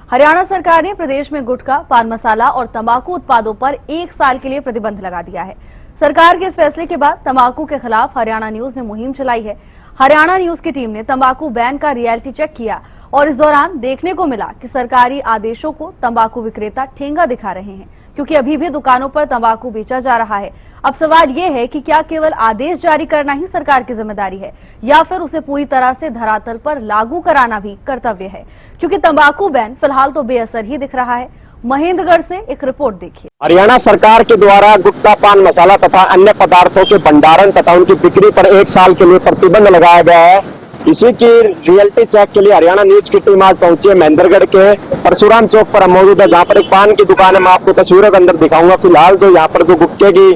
हरियाणा सरकार ने प्रदेश में गुटखा, पान मसाला और तंबाकू उत्पादों पर 1 साल के लिए प्रतिबंध लगा दिया है। सरकार के इस फैसले के बाद तंबाकू के खिलाफ हरियाणा न्यूज ने मुहिम चलाई है। हरियाणा न्यूज की टीम ने तंबाकू बैन का रियलिटी चेक किया और इस दौरान देखने को मिला कि सरकारी आदेशों को तंबाकू विक्रेता ठेंगा दिखा रहे हैं, क्योंकि अभी भी दुकानों पर तंबाकू बेचा जा रहा है। अब सवाल ये है कि क्या केवल आदेश जारी करना ही सरकार की जिम्मेदारी है या फिर उसे पूरी तरह से धरातल पर लागू कराना भी कर्तव्य है, क्योंकि तंबाकू बैन फिलहाल तो बेअसर ही दिख रहा है। महेंद्रगढ़ से एक रिपोर्ट देखिए। हरियाणा सरकार के द्वारा गुटखा, पान मसाला तथा अन्य पदार्थों के भंडारण तथा उनकी बिक्री पर 1 साल के लिए प्रतिबंध लगाया गया है। इसी की रियलिटी चेक के लिए हरियाणा न्यूज की टीम आज पहुंची है महेंद्रगढ़ के परशुराम चौक पर हम मौजूद है, जहां पर एक पान की दुकान है। मैं आपको तस्वीरों के अंदर दिखाऊंगा। फिलहाल जो यहाँ पर जो गुटखे की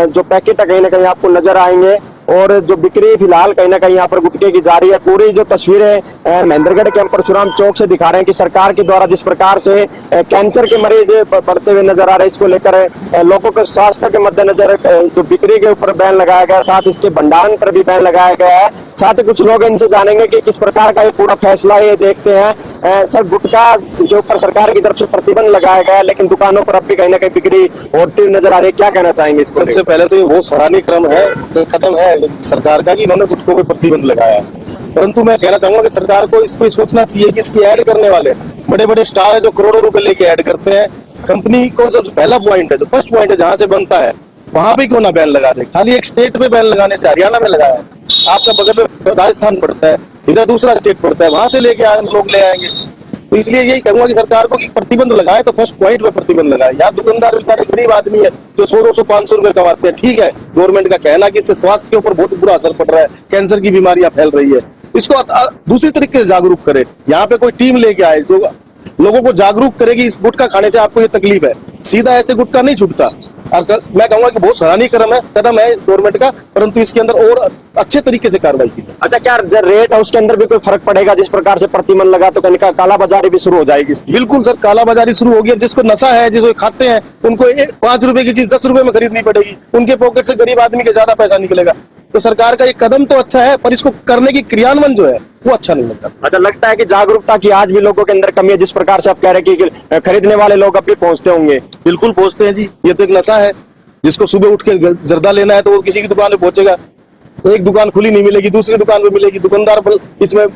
जो पैकेट है कहीं ना कहीं आपको नजर आएंगे और जो बिक्री फिलहाल कहीं ना कहीं यहाँ पर गुटखे की जारी है। पूरी जो तस्वीरें महेंद्रगढ़ के हम परशुराम चौक से दिखा रहे हैं कि सरकार के द्वारा जिस प्रकार से कैंसर के मरीज बढ़ते हुए नजर आ रहे हैं, इसको लेकर लोगों के स्वास्थ्य के मद्देनजर जो बिक्री के ऊपर बैन लगाया गया, साथ इसके भंडारण पर भी बैन लगाया गया है। साथ ही कुछ लोग इनसे जानेंगे कि किस प्रकार का ये पूरा फैसला है, ये देखते हैं। सर, गुटखा के ऊपर सरकार की तरफ से प्रतिबंध लगाया गया है, लेकिन दुकानों पर अब भी कहीं ना कहीं बिक्री होती हुई नजर आ रही है। क्या कहना चाहेंगे? सबसे पहले तो ये बहुत सराहनीय कदम है सरकार का कि इन्होंने गुटखों पे प्रतिबंध लगाया, परंतु मैं कहना चाहूंगा कि सरकार को इसको सोचना चाहिए कि इसकी ऐड करने वाले बड़े बड़े स्टार है जो करोड़ों रुपए लेके ऐड करते हैं। कंपनी को जो पहला पॉइंट है, जो फर्स्ट पॉइंट है जहां से बनता है, वहां पे क्यों ना बैन लगा दे। खाली एक स्टेट पे बैन लगाने से, हरियाणा में लगाया है, आपका बगल में राजस्थान पड़ता है, इधर दूसरा स्टेट पड़ता है, वहां से लेके लोग ले आएंगे। तो इसलिए यही कहूंगा कि सरकार को कि प्रतिबंध लगाए तो फर्स्ट पॉइंट पे प्रतिबंध लगाए। यहाँ दुकानदार बेचारे गरीब आदमी है जो 100-200-500 रुपए कमाते हैं। ठीक है, गवर्नमेंट का कहना कि इससे स्वास्थ्य के ऊपर बहुत बुरा असर पड़ रहा है, कैंसर की बीमारियां फैल रही है, इसको दूसरी तरीके से जागरूक करे। यहाँ पे कोई टीम लेके आए जो लोगों को जागरूक करेगी इस गुटखा खाने से आपको ये तकलीफ है, सीधा ऐसे गुटखा नहीं छूटता। और मैं कहूंगा कि बहुत सराहनीय कदम है इस गवर्नमेंट का, परंतु इसके अंदर और अच्छे तरीके से कार्रवाई की जाए। अच्छा, क्या जो रेट है उसके अंदर भी कोई फर्क पड़ेगा? जिस प्रकार से प्रतिबंध लगा तो कहीं काला बाजारी भी शुरू हो जाएगी? बिल्कुल सर, काला बाजारी शुरू होगी। जिसको नशा है, जिसको खाते हैं, उनको 5 रुपए की चीज 10 रुपए में खरीदनी पड़ेगी। उनके पॉकेट से गरीब आदमी के ज्यादा पैसा निकलेगा। तो सरकार का ये कदम तो अच्छा है, पर इसको करने की क्रियान्वयन जो है वो अच्छा नहीं लगता। अच्छा, लगता है कि जागरूकता की आज भी लोगों के अंदर कमी है, जिस प्रकार से आप कह रहे हैं कि खरीदने वाले लोग अब भी पहुंचते होंगे? बिल्कुल पहुंचते हैं जी। ये तो एक नशा है। जिसको सुबह उठ के जर्दा लेना है तो वो किसी की दुकान पे पहुंचेगा, एक दुकान खुली नहीं मिलेगी, दूसरी दुकान पे मिलेगी। दुकानदार इसमें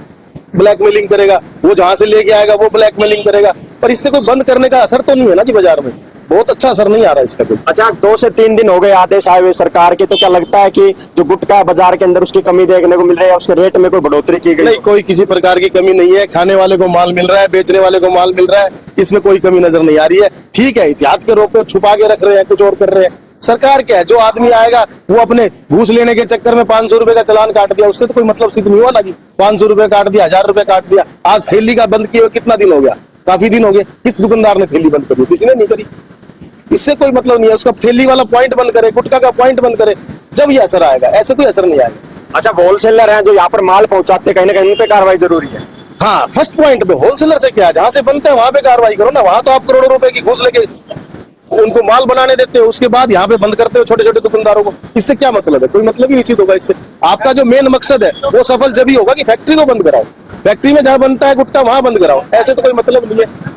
ब्लैकमेलिंग करेगा, वो जहां से लेके आएगा वो ब्लैकमेलिंग करेगा। पर इससे कोई बंद करने का असर तो नहीं है ना जी, बाजार में बहुत अच्छा असर नहीं आ रहा इसका। अच्छा, 2 से 3 दिन हो गए आदेश आए हुए सरकार के, तो क्या लगता है कि जो गुटखा है बाजार के अंदर उसकी कमी देखने को मिल रही है, उसके रेट में कोई बढ़ोतरी की गई? नहीं, कोई किसी प्रकार की कमी नहीं है। खाने वाले को माल मिल रहा है, बेचने वाले को माल मिल रहा है, इसमें कोई कमी नजर नहीं आ रही है। ठीक है, एहतियात के रूप में छुपा के रख रहे हैं, कुछ और कर रहे हैं। सरकार क्या है, जो आदमी आएगा वो अपने घूस लेने के चक्कर में 500 रुपए का चालान काट दिया, उससे तो कोई मतलब सिद्ध नहीं हुआ ना जी। 500 रुपए काट दिया, 1000 रुपए काट दिया। आज थैली का बंद किए हुए कितना दिन हो गया? काफी दिन हो गए। किस दुकानदार ने थैली बंद करी? किसी ने नहीं करी। इससे कोई मतलब नहीं है। उसका थैली वाला पॉइंट बंद करे, गुटखा का पॉइंट बंद करे, जब ये असर आएगा। ऐसे कोई असर नहीं आएगा। अच्छा, होलसेलर हैं जो यहाँ पर माल पहुंचाते, कहीं ना कहीं उन पे कार्रवाई जरूरी है। हाँ, फर्स्ट पॉइंट पे होलसेलर से क्या, जहां से बनते हैं वहां पे कार्रवाई करो ना। वहां तो आप करोड़ों रुपए की घूस लेके उनको माल बनाने देते हो, उसके बाद यहाँ पे बंद करते हो छोटे छोटे दुकानदारों को। इससे क्या मतलब है? कोई मतलब ही नहीं होगा इससे। आपका जो मेन मकसद है वो सफल जब ही होगा कि फैक्ट्री को बंद कराओ। फैक्ट्री में जहां बनता है गुटखा वहां बंद कराओ, ऐसे तो कोई मतलब नहीं है।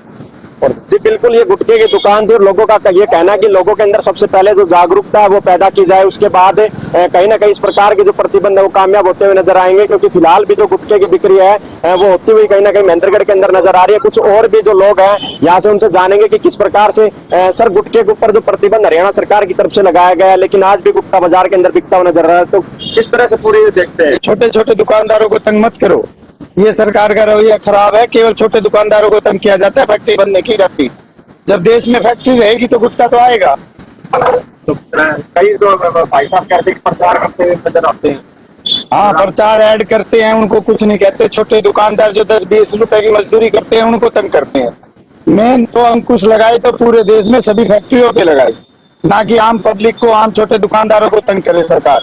और जी बिल्कुल, ये गुटखे की दुकान थी और लोगों का ये कहना है कि लोगों के अंदर सबसे पहले जो जागरूकता है वो पैदा की जाए, उसके बाद कहीं ना कहीं इस प्रकार के जो प्रतिबंध है वो कामयाब होते हुए नजर आएंगे। क्योंकि फिलहाल भी जो गुटखे की बिक्री है वो होती हुई कहीं ना कहीं महेंद्रगढ़ के अंदर नजर आ रही है। कुछ और भी जो लोग हैं यहाँ से उनसे जानेंगे कि किस प्रकार से सर गुटखे के ऊपर जो प्रतिबंध हरियाणा सरकार की तरफ से लगाया गया है, लेकिन आज भी गुटखा बाजार के अंदर बिकता हुआ नजर आ रहा है। तो किस तरह से पूरी देखते हैं? छोटे छोटे दुकानदारों को तंग मत करो, ये सरकार का रवैया खराब है। केवल छोटे दुकानदारों को तंग किया जाता है, फैक्ट्री बंद नहीं की जाती। जब देश में फैक्ट्री रहेगी तो गुटखा तो आएगा। तो कई जो भाई साहब कहते हैं प्रचार करते हुए नजर आते हैं। हाँ, प्रचार ऐड करते हैं, उनको कुछ नहीं कहते। छोटे दुकानदार जो 10-20 रुपए की मजदूरी करते हैं उनको तंग करते हैं। मेन तो अंकुश लगाए तो पूरे देश में सभी फैक्ट्रियों पे लगाए, ना कि आम पब्लिक को, आम छोटे दुकानदारों को तंग करे सरकार।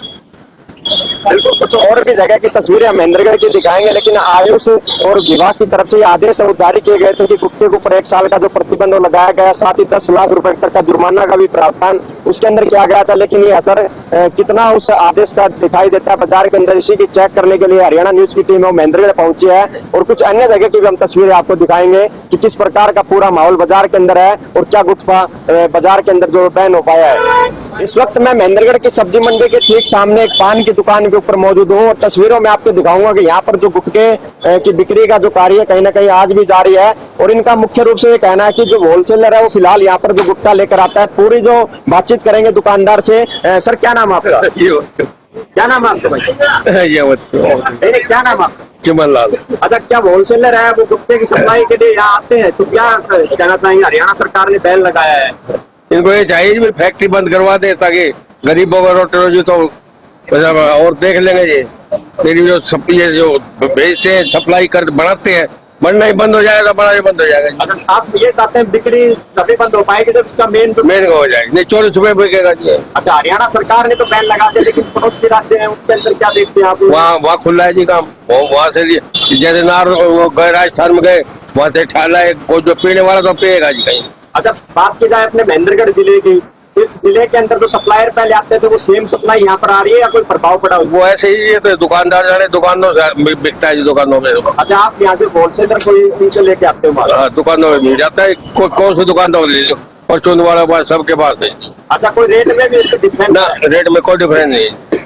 बिल्कुल, कुछ और भी जगह की तस्वीरें हम महेंद्रगढ़ की दिखाएंगे, लेकिन आयुष और विभाग की तरफ से ये आदेश जारी किए गए थे कि गुटखे के ऊपर 1 साल का जो प्रतिबंध लगाया गया, साथ ही 10 लाख रुपए तक का जुर्माना का भी प्रावधान उसके अंदर किया गया था। लेकिन ये असर कितना उस आदेश का दिखाई देता है बाजार के अंदर, इसी की चेक करने के लिए हरियाणा न्यूज की टीम महेंद्रगढ़ पहुंची है और कुछ अन्य जगह की भी हम तस्वीरें आपको दिखाएंगे कि किस प्रकार का पूरा माहौल बाजार के अंदर है और क्या गुटखा बाजार के अंदर जो बैन हो पाया है। इस वक्त मैं महेंद्रगढ़ की सब्जी मंडी के ठीक सामने एक पान की दुकान के ऊपर मौजूद हूँ और तस्वीरों में आपको दिखाऊंगा कि यहाँ पर जो गुटखे की बिक्री का जो कार्य कहीं ना कहीं आज भी जारी है और इनका मुख्य रूप से ये कहना है कि जो होलसेलर है वो फिलहाल यहाँ पर जो गुटखा लेकर आता है। पूरी जो बातचीत करेंगे दुकानदार से। सर, क्या नाम है आपका? क्या नाम है आपका भाई? क्या नाम है आपका? चिमन लाल। अच्छा, क्या होलसेलर है वो गुटखे की सप्लाई के लिए यहाँ आते हैं, तो क्या कहना चाहेंगे? हरियाणा सरकार ने बैन लगाया है, इनको ये चाहिए कि फैक्ट्री बंद करवा दे ताकि गरीबों का रोटी रोजी तो मतलब और देख लेंगे। ये मेरी जो ये जो भेजते हैं सप्लाई कर बनाते हैं, बनना ही बंद हो जाएगा, बनाना ही बंद हो जाएगा। अच्छा, आप ये चाहते हैं बिक्री तभी बंद हो पाएगी जब इसका मेन हो जाएगा, नहीं 24 रुपए बिकेगा जी। अच्छा, हरियाणा सरकार ने तो बैन लगा दिया, लेकिन पड़ोसी राज्य हैं उनके अंदर क्या देखते हैं आप? वहाँ खुला है जी काम, वहाँ से जैसे नार गए राजस्थान में गए, वहाँ से ठाला है, कोई जो पीने वाला तो पिएगा जी कहीं। अच्छा, बात की जाए अपने महेंद्रगढ़ जिले की, इस जिले के अंदर जो सप्लायर पहले आते थे वो सेम सप्लाई यहाँ पर आ रही है या कोई प्रभाव पड़ा? वो ऐसे ही है, तो दुकानदार जाने दुकानों से बिकता है जी, दुकानों में। अच्छा, आप यहाँ से होलसेलर कोई उनसे लेके आते हो? दुकानों में मिल जाता है, कौन सी दुकानदार ले लो, और चुन वाला पास सबके पास है। अच्छा, कोई रेट में भी इससे डिफरेंस? ना, रेट में कोई डिफरेंस नहीं है,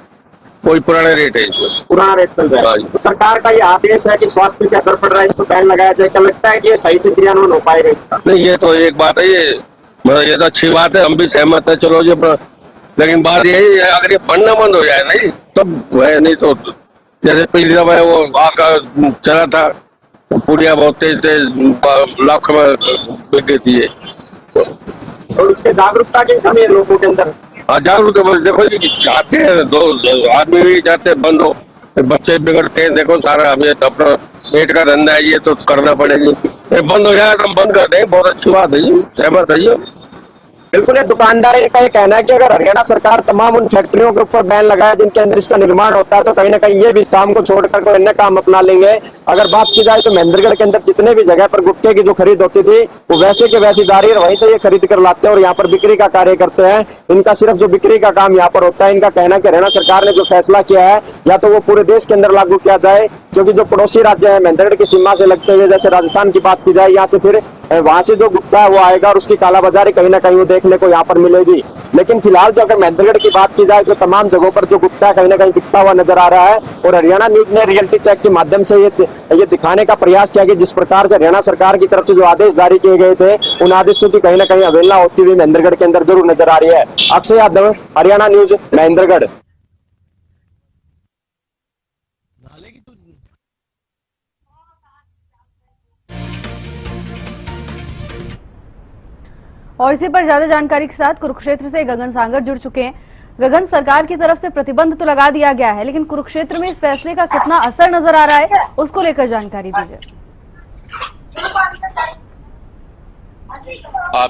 कोई पुराना रेट है, पुराना रेट चल रहा है। तो सरकार का ये आदेश है कि स्वास्थ्य पे असर पड़ रहा है, इसको बैन लगाया जाए, क्या लगता है कि ये सही से क्रियान्वयन हो पाएगा इसका? नहीं, ये तो एक बात है, ये मतलब ये तो अच्छी बात है, हम भी सहमत है, चलो जी। लेकिन बात यही है, अगर ये बनना बंद हो जाए नहीं तब है, नहीं तो जैसे पहली दफा है वो आका चला था, पुड़िया बहुत तेज तेज लाख में बिक गई थी ये। और इसके जागरूकता की कमी है लोगों के अंदर। जागरूक देखो जी, चाहते हैं दो आदमी भी चाहते हैं बंद हो, बच्चे बिगड़ते हैं, देखो सारा हमें अपना पेट का धंधा है, ये तो करना पड़ेगा। बंद हो जाए तो हम बंद कर दें, बहुत अच्छी बात है जी, सहमत है जी। बिल्कुल, दुकानदार का ये कहना है कि अगर हरियाणा सरकार तमाम उन फैक्ट्रियों के ऊपर बैन लगाए जिनके अंदर इसका निर्माण होता है, तो कहीं ना कहीं ये भी इस काम को छोड़कर कोई अन्य काम अपना लेंगे। अगर बात की जाए तो महेंद्रगढ़ के अंदर जितने भी जगह पर गुटखे की जो खरीद होती थी वो वैसे के वैसी जारी है, वहीं से ये खरीद कर लाते हैं और यहाँ पर बिक्री का कार्य करते हैं। इनका सिर्फ जो बिक्री का काम यहाँ पर होता है। इनका कहना है कि हरियाणा सरकार ने जो फैसला किया है या तो वो पूरे देश के अंदर लागू किया जाए, क्योंकि जो पड़ोसी राज्य है महेंद्रगढ़ की सीमा से लगते हुए, जैसे राजस्थान की बात की जाए, यहाँ से फिर वहां से जो गुटखा है वो आएगा और उसकी कालाबाजारी कहीं ना कहीं वो देखने को यहाँ पर मिलेगी। लेकिन फिलहाल जो अगर महेंद्रगढ़ की बात की जाए तो तमाम जगहों पर जो गुटखा कहीं ना कहीं बिकता हुआ नजर आ रहा है और हरियाणा न्यूज ने रियलिटी चेक के माध्यम से ये दिखाने का प्रयास किया कि जिस प्रकार से हरियाणा सरकार की तरफ से जो आदेश जारी किए गए थे उन आदेशों की कहीं ना कहीं अवहेलना होती हुई महेंद्रगढ़ के अंदर जरूर नजर आ रही है। अक्षय यादव, हरियाणा न्यूज, महेंद्रगढ़। और इसी पर ज्यादा जानकारी के साथ कुरुक्षेत्र से गगन सांगर जुड़ चुके हैं। गगन, सरकार की तरफ से प्रतिबंध तो लगा दिया गया है, लेकिन कुरुक्षेत्र में इस फैसले का कितना असर नजर आ रहा है उसको लेकर जानकारी दीजिए।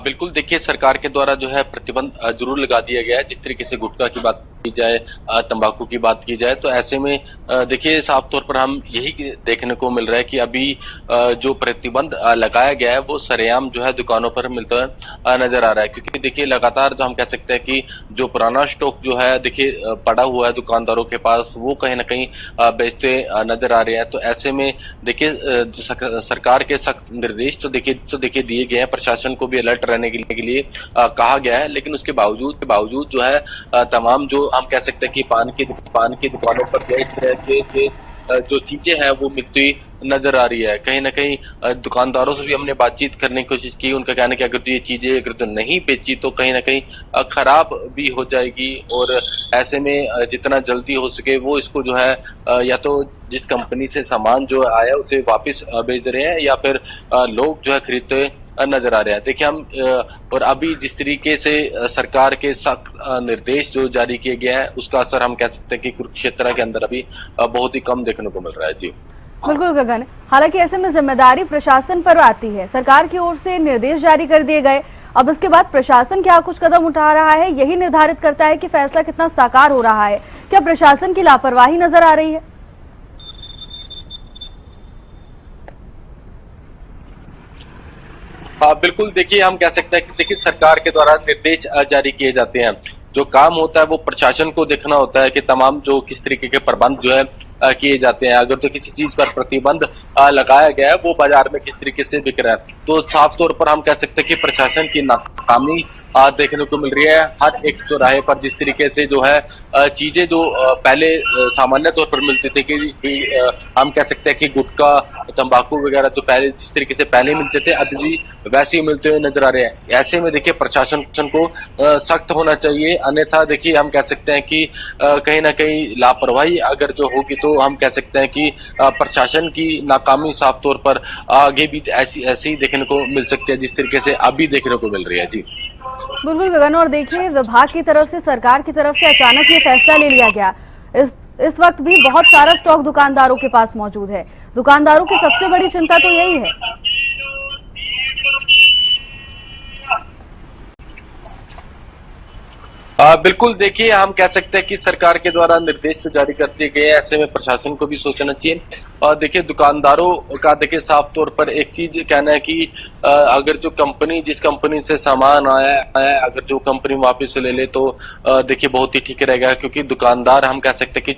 बिल्कुल, देखिए सरकार के द्वारा जो है प्रतिबंध जरूर लगा दिया गया है। जिस तरीके से गुटखा की बात की जाए, तंबाकू की बात की जाए, तो ऐसे में देखिए साफ तौर पर हम यही देखने को मिल रहा है कि अभी जो प्रतिबंध लगाया गया है वो सरेआम जो है दुकानों पर मिलता नजर आ रहा है। क्योंकि देखिए लगातार जो हम कह सकते हैं कि जो पुराना स्टॉक जो है देखिए पड़ा हुआ है दुकानदारों के पास, वो कहीं ना कहीं बेचते नजर आ रहे हैं। तो ऐसे में देखिए सरकार के सख्त निर्देश तो देखिए दिए गए हैं, प्रशासन को भी अलर्ट रहने के लिए कहा गया है। लेकिन उसके बावजूद जो है तमाम जो हम कह सकते हैं कि पान की दुकानों पर इस तरह के जो चीजें हैं वो मिलती नजर आ रही है। कहीं ना कहीं दुकानदारों से भी हमने बातचीत करने की कोशिश की। उनका कहना है कि अगर ये चीजें अगर नहीं बेची तो कहीं ना कहीं खराब भी हो जाएगी और ऐसे में जितना जल्दी हो सके वो इसको जो है या तो जिस कंपनी से सामान जो आया उसे वापस भेज रहे हैं या फिर लोग जो है खरीदते नजर आ रहे हैं। देखिए हम और अभी जिस तरीके से सरकार के सख्त निर्देश जो जारी किए गए हैं उसका असर हम कह सकते हैं कि कुरुक्षेत्र के अंदर अभी बहुत ही कम देखने को मिल रहा है। जी बिल्कुल गगन, हालांकि ऐसे में जिम्मेदारी प्रशासन पर आती है। सरकार की ओर से निर्देश जारी कर दिए गए, अब इसके बाद प्रशासन क्या कुछ कदम उठा रहा है यही निर्धारित करता है कि फैसला कितना साकार हो रहा है। क्या प्रशासन की लापरवाही नजर आ रही है? हाँ बिल्कुल, देखिए हम कह सकते हैं कि देखिए सरकार के द्वारा निर्देश जारी किए जाते हैं। जो काम होता है वो प्रशासन को देखना होता है कि तमाम जो किस तरीके के प्रबंध जो है किए जाते हैं। अगर तो किसी चीज पर प्रतिबंध लगाया गया है वो बाजार में किस तरीके से बिक रहा है, तो साफ तौर पर हम कह सकते हैं कि प्रशासन की नाकामी देखने को मिल रही है। हर एक चौराहे पर जिस तरीके से जो है चीजें जो पहले सामान्य तौर पर मिलती थी कि हम कह सकते हैं कि गुटखा तंबाकू वगैरह तो पहले जिस तरीके से पहले मिलते थे अभी भी वैसे ही मिलते हुए नजर आ रहे हैं। ऐसे में देखिए प्रशासन को सख्त होना चाहिए, अन्यथा देखिए हम कह सकते हैं कि कहीं ना कहीं लापरवाही अगर जो होगी तो हम कह सकते हैं कि प्रशासन की नाकामी साफ तौर पर आगे भी ऐसी ही देखने को मिल सकती है जिस तरीके से अभी देखने को मिल रही है। जी बिल्कुल गगन, और देखिए विभाग की तरफ से, सरकार की तरफ से अचानक ये फैसला ले लिया गया। इस वक्त भी बहुत सारा स्टॉक दुकानदारों के पास मौजूद है। दुकानदारों की सबसे बड़ी चिंता तो यही है। बिल्कुल, देखिए हम कह सकते हैं कि सरकार के द्वारा निर्देश तो जारी कर दिए गए हैं, ऐसे में प्रशासन को भी सोचना चाहिए। और देखिए दुकानदारों का देखिए साफ तौर पर एक चीज कहना है कि अगर जो कंपनी जिस कंपनी से सामान आया है अगर जो कंपनी वापस ले ले तो देखिए बहुत ही ठीक रहेगा, क्योंकि दुकानदार हम कह सकते हैं कि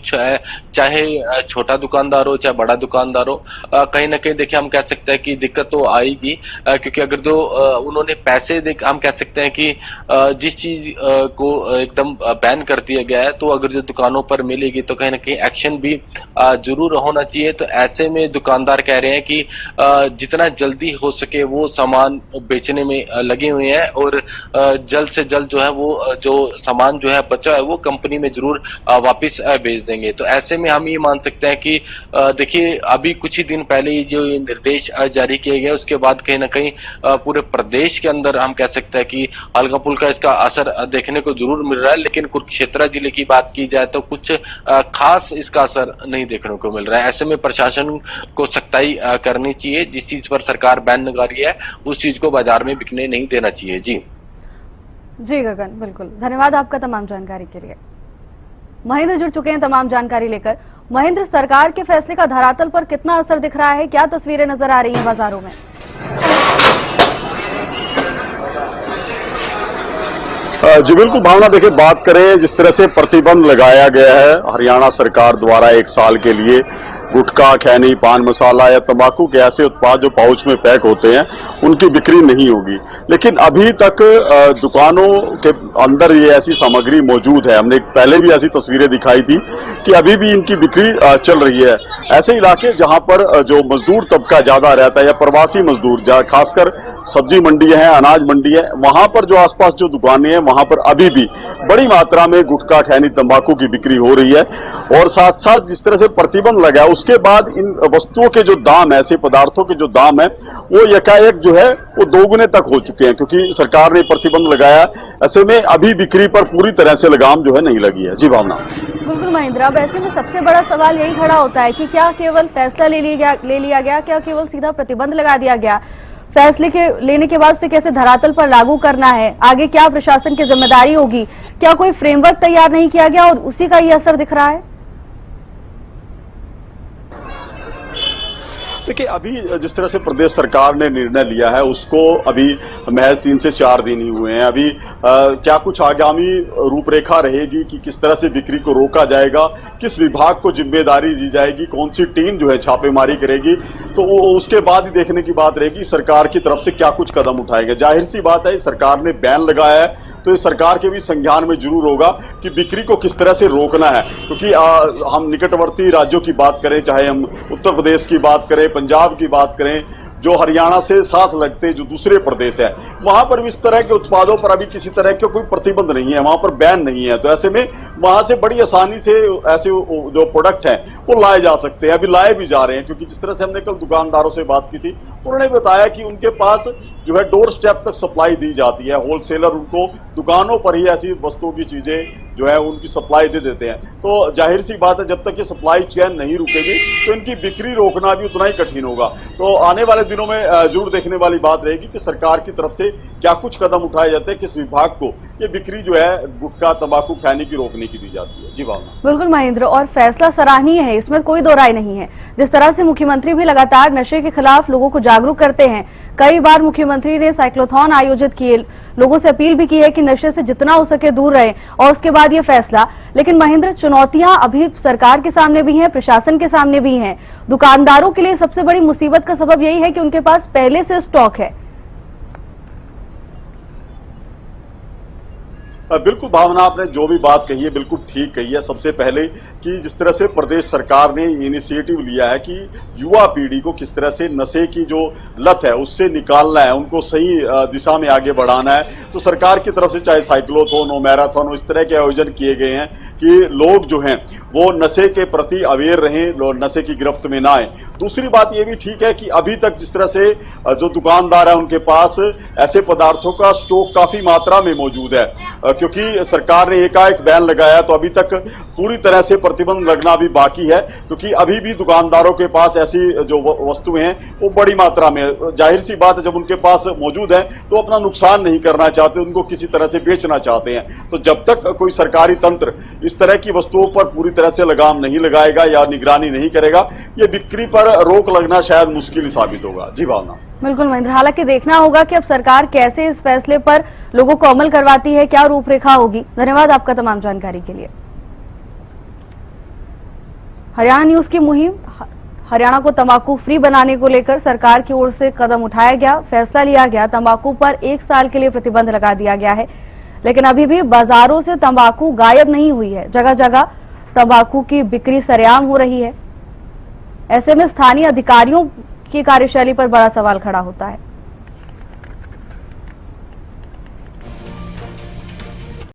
चाहे छोटा दुकानदार हो चाहे बड़ा दुकानदार हो, कहीं ना कहीं देखिए हम कह सकते हैं कि दिक्कत तो आएगी, क्योंकि अगर जो उन्होंने पैसे हम कह सकते हैं कि जिस चीज को एकदम बैन कर दिया गया है तो अगर जो दुकानों पर मिलेगी तो कहीं ना कहीं एक्शन भी जरूर होना चाहिए। तो ऐसे में दुकानदार कह रहे हैं कि जितना जल्दी हो सके वो सामान बेचने में लगे हुए हैं और जल्द से जल्द जो है वो जो सामान जो है बचा है वो कंपनी में जरूर वापस भेज देंगे। तो ऐसे में हम ये मान सकते हैं कि देखिए अभी कुछ ही दिन पहले ही जो निर्देश जारी किए गए उसके बाद कहीं ना कहीं पूरे प्रदेश के अंदर हम कह सकते हैं कि हल्का फुल्का इसका असर देखने को जरूर मिल रहा है, लेकिन कुरुक्षेत्र जिले की बात की जाए तो कुछ खास इसका असर नहीं देखने को मिल रहा है। ऐसे में प्रशासन को सख्ताई करनी चाहिए, जिस चीज पर सरकार बैन लगा रही है उस चीज को बाजार में बिकने नहीं देना चाहिए। जी गगन, बिल्कुल धन्यवाद आपका तमाम जानकारी के लिए। महेंद्र जुड़ चुके हैं तमाम जानकारी लेकर। महेंद्र, सरकार के फैसले का धरातल पर कितना असर दिख रहा है, क्या तस्वीरें नजर आ रही हैं बाजारों में? जी बिल्कुल भावना, देखिए बात करें जिस तरह से प्रतिबंध लगाया गया है हरियाणा सरकार द्वारा 1 साल के लिए गुटखा, खैनी, पान मसाला या तंबाकू के ऐसे उत्पाद जो पाउच में पैक होते हैं उनकी बिक्री नहीं होगी, लेकिन अभी तक दुकानों के अंदर ये ऐसी सामग्री मौजूद है। हमने पहले भी ऐसी तस्वीरें दिखाई थी कि अभी भी इनकी बिक्री चल रही है। ऐसे इलाके जहां पर जो मजदूर तबका ज्यादा रहता है या प्रवासी मजदूर, खासकर सब्जी मंडी है, अनाज मंडी है, वहां पर जो आसपास जो दुकानें हैं वहां पर अभी भी बड़ी मात्रा में गुटखा, खैनी, तंबाकू की बिक्री हो रही है। और साथ साथ जिस तरह से प्रतिबंध लगा उसके बाद इन वस्तुओं के जो दाम है, ऐसे पदार्थों के जो दाम है वो एकाएक जो है वो दोगुने तक हो चुके हैं, क्योंकि सरकार ने प्रतिबंध लगाया। ऐसे में अभी बिक्री पर पूरी तरह से लगाम जो है नहीं लगी है। जी भावना। बिल्कुल महेंद्र, अब ऐसे में सबसे बड़ा सवाल यही खड़ा होता है कि क्या केवल फैसला ले लिया गया, क्या केवल सीधा प्रतिबंध लगा दिया गया? फैसले के लेने के बाद उसे कैसे धरातल पर लागू करना है, आगे क्या प्रशासन की जिम्मेदारी होगी, क्या कोई फ्रेमवर्क तैयार नहीं किया गया और उसी का ये असर दिख रहा है? देखिए अभी जिस तरह से प्रदेश सरकार ने निर्णय लिया है उसको अभी महज 3 से 4 दिन ही हुए हैं। अभी क्या कुछ आगामी रूपरेखा रहेगी कि किस तरह से बिक्री को रोका जाएगा, किस विभाग को जिम्मेदारी दी जाएगी, कौन सी टीम जो है छापेमारी करेगी, तो वो उसके बाद ही देखने की बात रहेगी सरकार की तरफ से क्या कुछ कदम उठाएंगे। जाहिर सी बात है सरकार ने बैन लगाया है तो इस सरकार के भी संज्ञान में जरूर होगा कि बिक्री को किस तरह से रोकना है, क्योंकि हम निकटवर्ती राज्यों की बात करें, चाहे हम उत्तर प्रदेश की बात करें, पंजाब की बात करें, जो हरियाणा से साथ लगते जो दूसरे प्रदेश है वहां पर भी इस तरह के उत्पादों पर अभी किसी तरह का कोई प्रतिबंध नहीं है, वहां पर बैन नहीं है। तो ऐसे में वहां से बड़ी आसानी से ऐसे जो प्रोडक्ट हैं वो लाए जा सकते हैं, अभी लाए भी जा रहे हैं। क्योंकि जिस तरह से हमने कल दुकानदारों से बात की थी, उन्होंने बताया कि उनके पास जो है डोर स्टेप तक सप्लाई दी जाती है, होलसेलर उनको दुकानों पर ही ऐसी वस्तुओं की चीजें जो है उनकी सप्लाई दे देते हैं। तो जाहिर सी बात है, जब तक ये सप्लाई चेन नहीं रुकेगी तो इनकी बिक्री रोकना भी उतना ही कठिन होगा। तो आने वाले दिनों में जरूर देखने वाली बात रहेगी कि सरकार की तरफ से क्या कुछ कदम उठाए जाते हैं, किस विभाग को ये बिक्री जो है गुटखा तंबाकू खैनी की रोकने की दी जाती है। जी भावना। बिल्कुल महेंद्र, और फैसला सराहनीय है, इसमें कोई दो राय नहीं है। जिस तरह से मुख्यमंत्री भी लगातार नशे के खिलाफ लोगों को जागरूक करते हैं, कई बार मुख्यमंत्री ने साइक्लोथॉन आयोजित किए, लोगों से अपील भी की है कि नशे से जितना हो सके दूर रहें, और उसके बाद ये फैसला। लेकिन महेंद्र, चुनौतियां अभी सरकार के सामने भी हैं, प्रशासन के सामने भी हैं। दुकानदारों के लिए सबसे बड़ी मुसीबत का सबब यही है कि उनके पास पहले से स्टॉक है। बिल्कुल भावना, आपने जो भी बात कही है बिल्कुल ठीक कही है। सबसे पहले कि जिस तरह से प्रदेश सरकार ने इनिशिएटिव लिया है कि युवा पीढ़ी को किस तरह से नशे की जो लत है उससे निकालना है, उनको सही दिशा में आगे बढ़ाना है। तो सरकार की तरफ से चाहे साइक्लोथॉन हो, मैराथन हो, इस तरह के आयोजन किए गए हैं कि लोग जो हैं वो नशे के प्रति अवेयर रहें, नशे की गिरफ्त में ना आए। दूसरी बात ये भी ठीक है कि अभी तक जिस तरह से जो दुकानदार है उनके पास ऐसे पदार्थों का स्टॉक काफी मात्रा में मौजूद है, क्योंकि सरकार ने एकाएक बैन लगाया तो अभी तक पूरी तरह से प्रतिबंध लगना भी बाकी है। क्योंकि अभी भी दुकानदारों के पास ऐसी जो वस्तुएं हैं वो बड़ी मात्रा में, जाहिर सी बात है जब उनके पास मौजूद है तो अपना नुकसान नहीं करना चाहते, उनको किसी तरह से बेचना चाहते हैं। तो जब तक कोई सरकारी तंत्र इस तरह की वस्तुओं पर पूरी तरह से लगाम नहीं लगाएगा या निगरानी नहीं करेगा, ये बिक्री पर रोक लगना शायद मुश्किल साबित होगा। जी भावना। बिल्कुल महेंद्र, हालांकि देखना होगा कि अब सरकार कैसे इस फैसले पर लोगों को अमल करवाती है, क्या रूपरेखा होगी। धन्यवाद आपका तमाम जानकारी के लिए। हरियाणा न्यूज की मुहिम, हरियाणा को तंबाकू फ्री बनाने को लेकर सरकार की ओर से कदम उठाया गया, फैसला लिया गया, तंबाकू पर 1 साल के लिए प्रतिबंध लगा दिया गया है। लेकिन अभी भी बाजारों से तंबाकू गायब नहीं हुई है, जगह जगह तंबाकू की बिक्री सरेआम हो रही है। ऐसे में स्थानीय अधिकारियों की कार्यशैली पर बड़ा सवाल खड़ा होता है।